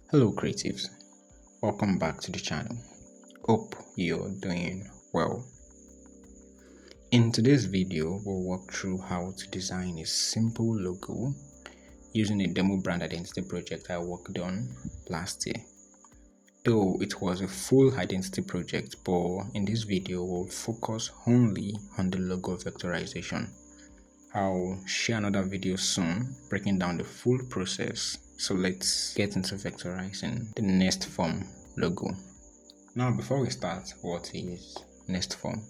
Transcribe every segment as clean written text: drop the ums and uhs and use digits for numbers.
Hello creatives, welcome back to the channel. Hope you're doing well. In today's video, we'll walk through how to design a simple logo using a demo brand identity project I worked on last year. Though it was a full identity project, but in this video, we'll focus only on the logo vectorization. I'll share another video soon breaking down the full process. So let's get into vectorizing the NestForm logo. Now before we start, what is NestForm?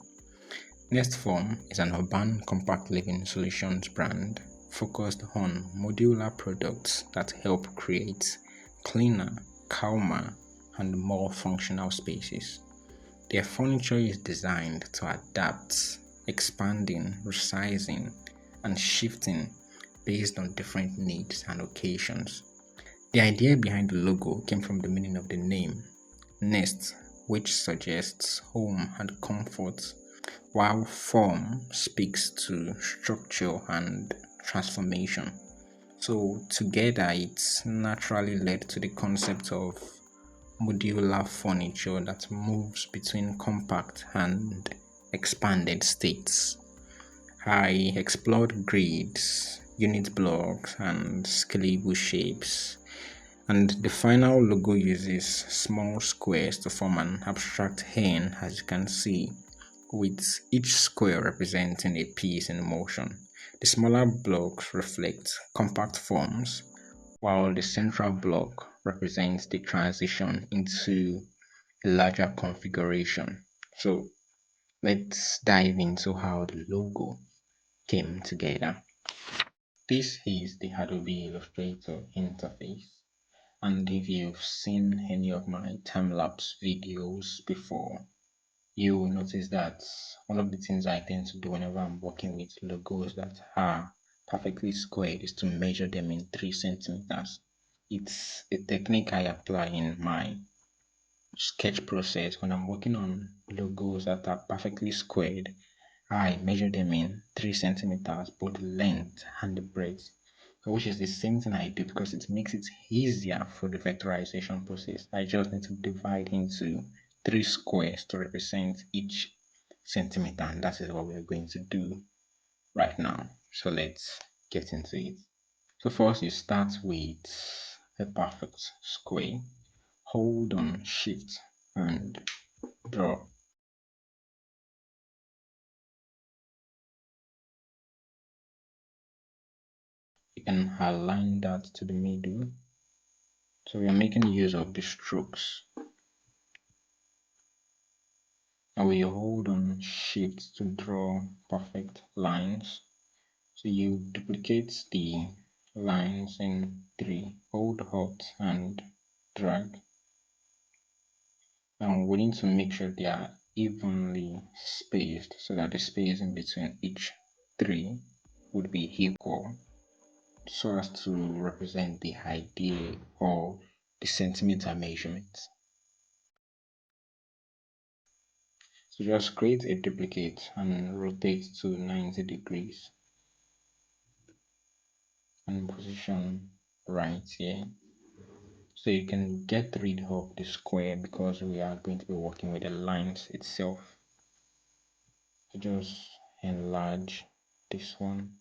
NestForm is an urban compact living solutions brand focused on modular products that help create cleaner, calmer, and more functional spaces. Their furniture is designed to adapt, expanding, resizing, and shifting based on different needs and occasions. The idea behind the logo came from the meaning of the name, Nest, which suggests home and comfort, while form speaks to structure and transformation. So together it naturally led to the concept of modular furniture that moves between compact and expanded states. I explored grids, unit blocks, and scalable shapes, and the final logo uses small squares to form an abstract hen, as you can see, with each square representing a piece in motion. The smaller blocks reflect compact forms, while the central block represents the transition into a larger configuration. So let's dive into how the logo came together. This is the Adobe Illustrator interface, and if you've seen any of my time-lapse videos before, you will notice that one of the things I tend to do whenever I'm working with logos that are perfectly squared is to measure them in 3 centimeters. It's a technique I apply in my sketch process when I'm working on logos that are perfectly squared. I measure them in 3 centimeters, both the length and the breadth, which is the same thing I do because it makes it easier for the vectorization process. I just need to divide into 3 squares to represent each centimeter, and that is what we're going to do right now. So let's get into it. So first you start with a perfect square. Hold on Shift and draw. You can align that to the middle. So we are making use of the strokes. And we hold on Shift to draw perfect lines. So you duplicate the lines in 3, hold Alt and drag. And we need to make sure they are evenly spaced so that the space in between each 3 would be equal, so as to represent the idea of the centimeter measurement. So just create a duplicate and rotate to 90 degrees and position right here. So you can get rid of the square because we are going to be working with the lines itself. So just enlarge this one.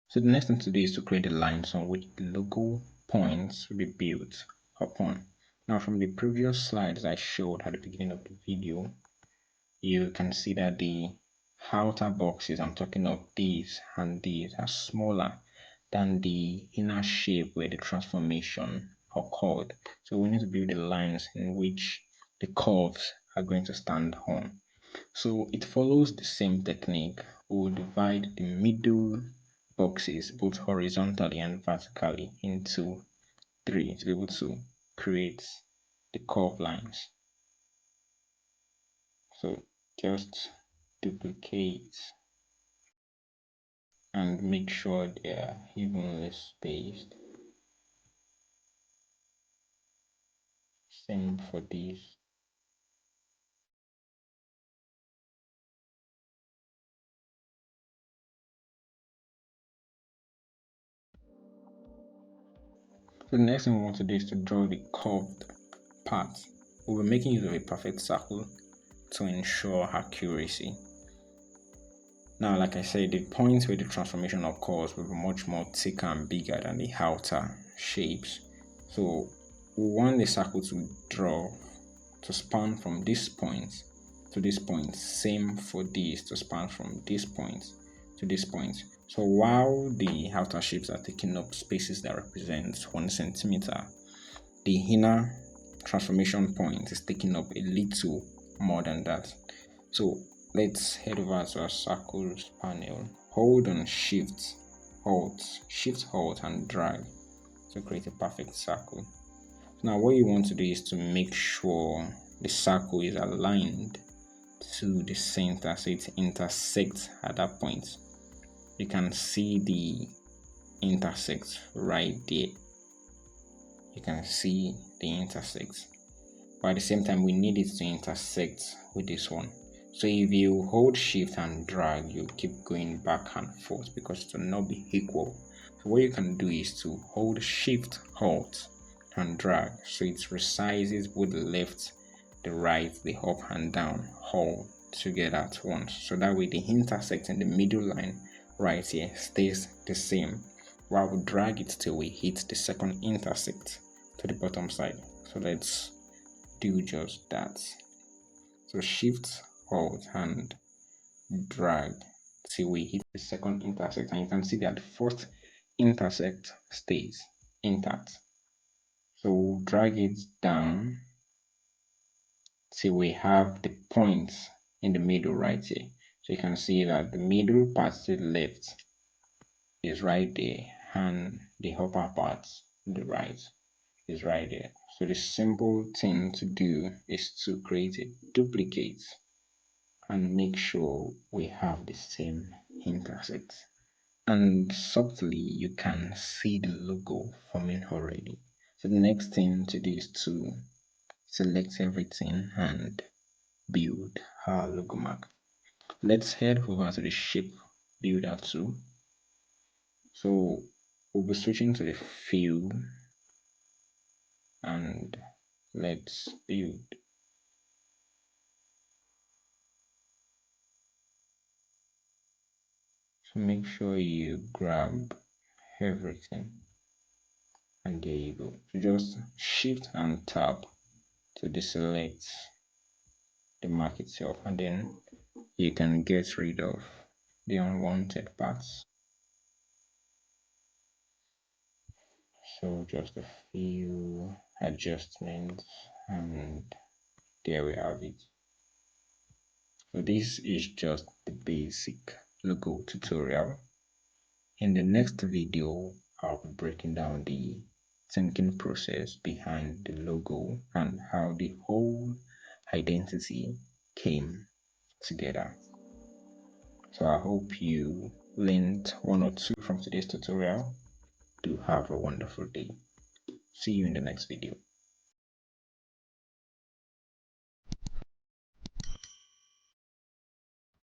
So the next thing to do is to create the lines on which the logo points will be built upon. Now from the previous slides I showed at the beginning of the video, you can see that the outer boxes, I'm talking of these and these, are smaller than the inner shape where the transformation occurred. So we need to build the lines in which the curves are going to stand on. So it follows the same technique. We will divide the middle boxes both horizontally and vertically into 3 to be able to create the curve lines. So just duplicate and make sure they are evenly spaced. Same for these. So the next thing we want to do is to draw the curved part. We'll be making use of a perfect circle to ensure accuracy. Now, like I said, the points where the transformation occurs will be much more thicker and bigger than the outer shapes. So we want the circle to draw to span from this point to this point. Same for this, to span from this point to this point. So while the outer shapes are taking up spaces that represent 1 centimeter, the inner transformation point is taking up a little more than that. So let's head over to our circles panel. Hold on shift, halt and drag to create a perfect circle. Now what you want to do is to make sure the circle is aligned to the center, so it intersects at that point. You can see the intersect right there. You can see the intersect, but at the same time we need it to intersect with this one. So if you hold shift and drag, you keep going back and forth because it will not be equal. So what you can do is to hold shift, halt and drag, so it resizes with the left, the right, the up and down all together at once. So that way the intersect in the middle line right here stays the same, while we drag it till we hit the second intersect to the bottom side. So let's do just that. So shift, halt and drag till we hit the second intersect, and you can see that the first intersect stays intact. So we'll drag it down till we have the points in the middle right here. So you can see that the middle part to the left is right there, and the upper part to the right is right there. So the simple thing to do is to create a duplicate and make sure we have the same intersect. And subtly you can see the logo forming already. So the next thing to do is to select everything and build our logo mark. Let's head over to the shape builder tool. So we'll be switching to the fill and let's build. So make sure you grab everything, and there you go. So just shift and tap to deselect the mark itself, and then you can get rid of the unwanted parts. So just a few adjustments, and there we have it. So this is just the basic logo tutorial. In the next video, I'll be breaking down the thinking process behind the logo and how the whole identity came together. So I hope you learned one or two from today's tutorial. Do have a wonderful day. See you in the next video.